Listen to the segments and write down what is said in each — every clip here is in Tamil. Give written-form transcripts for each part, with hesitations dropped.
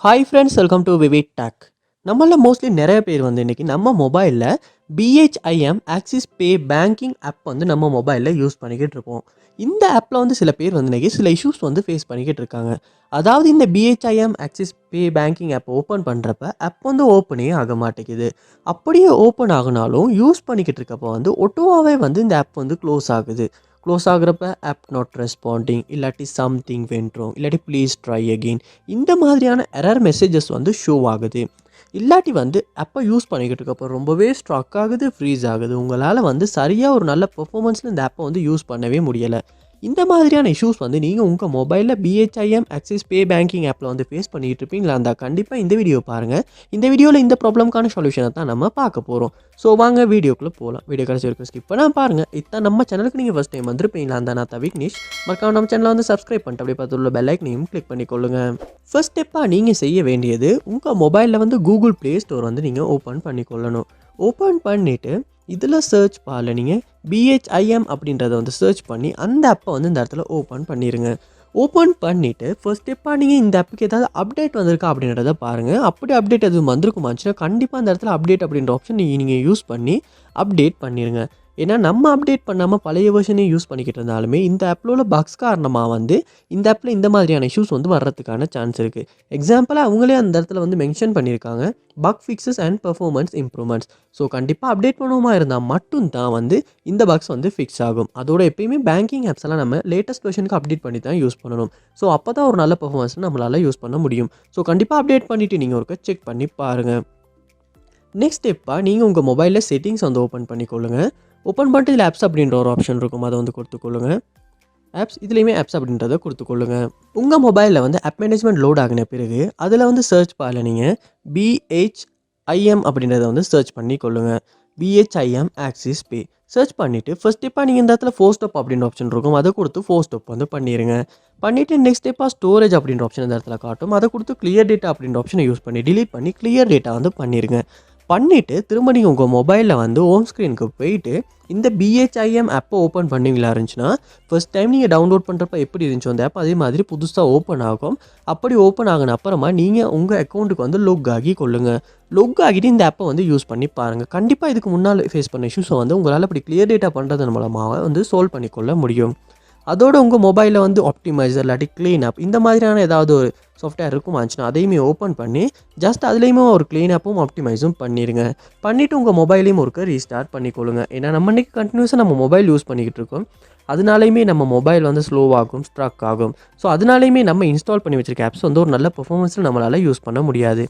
Hi friends, welcome to VividTech. நம்மள மோஸ்ட்லி நிறைய பேர் வந்து இன்றைக்கி நம்ம மொபைலில் BHIM ஆக்சிஸ் பே பேங்கிங் ஆப் வந்து நம்ம மொபைலில் யூஸ் பண்ணிக்கிட்டு இருப்போம். இந்த ஆப்பில் வந்து சில பேர் வந்து இன்றைக்கி சில இஷ்யூஸ் வந்து ஃபேஸ் பண்ணிக்கிட்டு இருக்காங்க. அதாவது இந்த BHIM ஆக்சிஸ் பே பேங்கிங் ஆப் ஓப்பன் பண்ணுறப்ப ஆப் வந்து ஓப்பனே ஆக மாட்டேங்குது. அப்படியே ஓப்பன் ஆகினாலும் யூஸ் பண்ணிக்கிட்டு இருக்கப்போ வந்து ஒட்டோவாகவே வந்து இந்த ஆப் வந்து க்ளோஸ் ஆகுது. க்ளோஸ் ஆகுறப்ப ஆப் நாட் ரெஸ்பாண்டிங், இல்லாட்டி சம்திங் வென்ட் ராங், இல்லாட்டி ப்ளீஸ் ட்ரை அகெயின், இந்த மாதிரியான எரர் மெசேஜஸ் வந்து ஷோ ஆகுது. இல்லாட்டி வந்து ஆப்பை யூஸ் பண்ணிக்கிட்டு இருக்கப்போ ரொம்பவே ஸ்ட்ரக் ஆகுது, ஃப்ரீஸ் ஆகுது. உங்களால் வந்து சரியாக ஒரு நல்ல பெர்ஃபார்மன்ஸில் இந்த ஆப்பை வந்து யூஸ் பண்ணவே முடியலை. இந்த மாதிரியான இஷ்யூஸ் வந்து நீங்கள் உங்கள் மொபைலில் BHIM ஆக்சிஸ் பே பேங்கிங் ஆப்பில் வந்து ஃபேஸ் பண்ணிகிட்டு இருப்பீங்களா இருந்தால் கண்டிப்பாக இந்த வீடியோ பாருங்கள். இந்த வீடியோவில் இந்த ப்ராப்ளம்க்கான சொல்யூஷனை தான் நம்ம பார்க்க போகிறோம். ஸோ வாங்க வீடியோக்குள்ளே போகலாம். வீடியோ கடைசி வரைக்கும் ஸ்கிப் பண்ணால் பாருங்கள். இதான் நம்ம சேனலுக்கு நீங்கள் ஃபஸ்ட் டைம் வந்திருப்பீங்களா இருந்தால் நான் தவிக்னிஷ் மறக்காம நம்ம சேனலை வந்து சப்ஸ்கிரைப் பண்ணிட்டு அப்படியே பார்த்து உள்ள பெல் ஐக்கனையும் கிளிக் பண்ணிக்கொள்ளுங்க. ஃபர்ஸ்ட் ஸ்டெப்பாக நீங்கள் செய்ய வேண்டியது உங்கள் மொபைலில் வந்து கூகுள் ப்ளே ஸ்டோர் வந்து நீங்கள் ஓப்பன் பண்ணிக்கொள்ளணும். ஓப்பன் பண்ணிவிட்டு இதில் சர்ச் பாரில் நீங்கள் BHIM அப்படின்றத வந்து சர்ச் பண்ணி அந்த ஆப்பை வந்து இந்த இடத்துல ஓப்பன் பண்ணிடுங்க. ஓப்பன் பண்ணிவிட்டு ஃபர்ஸ்ட் ஸ்டெப்பாக நீங்கள் இந்த ஆப்புக்கு ஏதாவது அப்டேட் வந்திருக்கா அப்படின்றத பாருங்கள். அப்படி அப்டேட் எதுவும் வந்திருக்குமாச்சுன்னா கண்டிப்பாக அந்த இடத்துல அப்டேட் அப்படின்ற ஆப்ஷன் நீங்கள் யூஸ் பண்ணி அப்டேட் பண்ணிடுங்க. ஏன்னா நம்ம அப்டேட் பண்ணாமல் பழைய வெர்ஷனே யூஸ் பண்ணிக்கிட்டு இருந்தாலுமே இந்த ஆப்பில் உள்ள பக்ஸ் காரணமாக வந்து இந்த ஆப்பில் இந்த மாதிரியான இஷ்யூஸ் வந்து வர்றதுக்கான சான்ஸ் இருக்குது. எக்ஸாம்பிளாக அவங்களே அந்த இடத்துல வந்து மென்ஷன் பண்ணியிருக்காங்க, buck fixes and performance improvements. So கண்டிப்பாக அப்டேட் பண்ணுவோமா இருந்தால் மட்டும்தான் வந்து இந்த பக்ஸ் வந்து ஃபிக்ஸ் ஆகும். அதோட எப்பயுமே பேங்கிங் ஆப்ஸ் எல்லாம் நம்ம லேட்டஸ்ட் வெர்ஷனுக்கு அப்டேட் பண்ணி தான் யூஸ் பண்ணணும். ஸோ அப்போ தான் ஒரு நல்ல பெர்ஃபார்மன்ஸ் நம்மளால் யூஸ் பண்ண முடியும். ஸோ கண்டிப்பாக அப்டேட் பண்ணிவிட்டு நீங்கள் ஒருக்க செக் பண்ணி பாருங்கள். நெக்ஸ்ட் ஸ்டெப்பாக நீங்கள் உங்கள் மொபைலில் செட்டிங்ஸ் வந்து ஓப்பன் பண்ணிக்கொள்ளுங்க. ஓப்பன் பண்ணிட்டு இதில் ஆப்ஸ் அப்படின்ற ஒரு ஆப்ஷன் இருக்கும், அதை வந்து கொடுத்துக்கொள்ளுங்க. ஆப்ஸ் இதுலேயுமே ஆப்ஸ் அப்படின்றத கொடுத்துக்கொள்ளுங்க. உங்கள் மொபைலில் வந்து ஆப் மேனேஜ்மெண்ட் லோட் ஆகின பிறகு அதில் வந்து சர்ச் பாரில் நீங்கள் BHIM அப்படின்றத வந்து சர்ச் பண்ணி கொள்ளுங்க. BHIM ஆக்சிஸ் பே சர்ச் பண்ணிவிட்டு ஃபர்ஸ்ட் ஸ்டெப்பாக நீங்கள் இந்த இடத்துல ஃபோர் ஸ்டெப் அப்படின்ற ஆப்ஷன் இருக்கும், அதை கொடுத்து ஃபோர் ஸ்டெப் வந்து பண்ணிடுங்க. பண்ணிவிட்டு நெக்ஸ்ட் ஸ்டெப்பாக ஸ்டோரேஜ் அப்படின்ற ஆப்ஷன் இந்த இடத்துல காட்டும், அதை கொடுத்து கிளியர் டேட்டா அப்படின்ற ஆப்ஷனை யூஸ் பண்ணி டிலீட் பண்ணி கிளியர் டேட்டா வந்து பண்ணிடுங்க. பண்ணிவிட்டு திரும்ப நீங்கள் உங்கள் மொபைலில் வந்து ஹோம் ஸ்க்ரீனுக்கு போயிட்டு இந்த BHIM ஆப்பை ஓப்பன் பண்ணிங்களா இருந்துச்சுன்னா ஃபர்ஸ்ட் டைம் நீங்கள் டவுன்லோட் பண்ணுறப்ப எப்படி இருந்துச்சோ அந்த ஆப் அதே மாதிரி புதுசாக ஓப்பன் ஆகும். அப்படி ஓப்பன் ஆகின அப்புறமா நீங்கள் உங்கள் அக்கௌண்ட்டுக்கு வந்து லொக் ஆகி கொள்ளுங்கள். லொக் ஆகிட்டு இந்த ஆப்பை வந்து யூஸ் பண்ணி பாருங்கள். கண்டிப்பாக இதுக்கு முன்னால் ஃபேஸ் பண்ண இஷ்யூஸை வந்து உங்களால் அப்படி கிளியர் டேட்டா பண்ணுறதன் மூலமாக வந்து சால்வ் பண்ணிக்கொள்ள முடியும். அதோட உங்கள் மொபைலில் வந்து ஆப்டிமைசர் இல்லாட்டி க்ளீன் ஆப் இந்த மாதிரியான ஏதாவது ஒரு சாஃப்ட்வேர் இருக்குமாச்சுன்னா அதையுமே ஓப்பன் பண்ணி ஜஸ்ட் அதுலேயுமே ஒரு க்ளீன் ஆப்பும் ஆப்டிமைஸும் பண்ணிடுங்க. பண்ணிவிட்டு உங்கள் மொபைலையும் ஒருக்க ரீஸ்டார்ட் பண்ணிக்கொள்ளுங்க. ஏன்னா நம்ம இன்றைக்கி கண்டினியூஸாக நம்ம மொபைல் யூஸ் பண்ணிக்கிட்டு இருக்கோம். அதனாலையுமே நம்ம மொபைல் வந்து ஸ்லோவாகும், ஸ்ட்ரக் ஆகும். ஸோ அதனாலையுமே நம்ம இன்ஸ்டால் பண்ணி வச்சிருக்க ஆப்ஸ் வந்து ஒரு நல்ல பெர்ஃபார்மன்ஸில் நம்மளால் யூஸ் பண்ண முடியாது.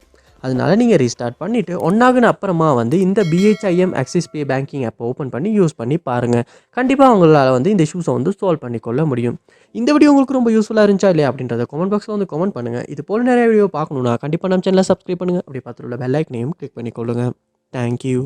அதனால் நீங்கள் ரீஸ்டார்ட் பண்ணிவிட்டு ஒன்றாகுன அப்புறமா வந்து இந்த BHIM ஆக்சிஸ் பே பேங்கிங் ஆப்பை ஓப்பன் பண்ணி யூஸ் பண்ணி பாருங்கள். கண்டிப்பாக உங்களால் வந்து இந்த இஷ்யூஸை வந்து சால்வ் பண்ணிக்கொள்ள முடியும். இந்த வீடியோ உங்களுக்கு ரொம்ப யூஸ்ஃபுல்லாக இருந்துச்சா இல்லையா அப்படின்றத கமெண்ட் பாக்ஸில் வந்து கமெண்ட் பண்ணுங்கள். இது போல் நிறைய வீடியோ பார்க்கணுன்னா கண்டிப்பாக நம்ம சேனலை சப்ஸ்கிரைப் பண்ணுங்கள். அப்படி பார்த்துட்டு உள்ள பெல் ஐக்கனையும் கிளிக் பண்ணிக்கொள்ளுங்கள். தேங்க்யூ.